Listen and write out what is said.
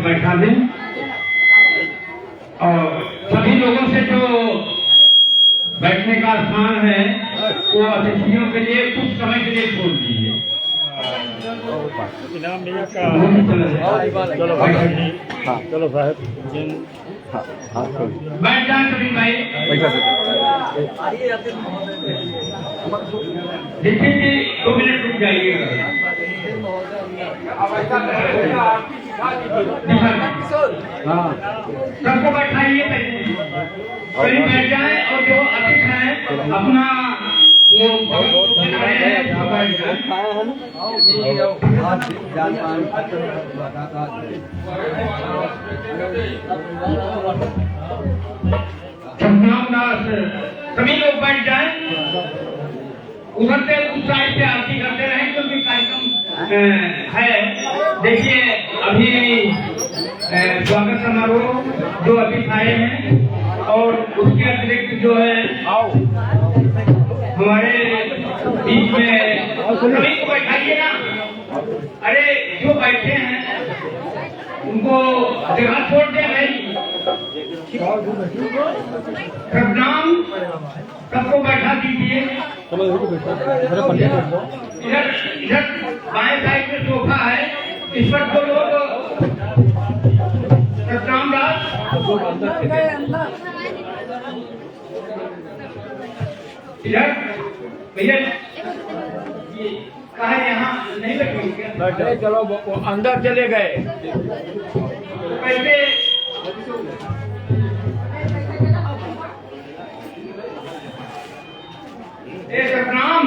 बैठा दें और सभी लोगों से जो बैठने का स्थान है वो अतिथियों के लिए कुछ समय के लिए छोड़ दीजिए। इनाम मिला का चलो साहब बैठ जाए सभी भाई। देखिए जी 2 मिनट रुक जाइएगा। सबको बैठाइए करीब बैठ जाए और जो अतिथि हैं अपना वो किनारे हैं उसको बैठ जाए। सभी लोग बैठ जाए। उधर से उस साइड से आरती करते रहे क्योंकि कार्यक्रम है। देखिए अभी स्वागत समारोह जो अतिथि आए हैं और उसके अतिरिक्त जो है हमारे बीच में सभी को बैठाइए ना। अरे जो बैठे हैं उनको जगह छोड़ दे भाई। प्रणाम सबको बैठा दीजिए। इधर बाएं साइड में सोफा है इस पर तो लोग प्रणाम राज इधर भैया कहा यहाँ नहीं बैठेंगे क्या? चलो वो अंदर चले गए। कैसे प्रणाम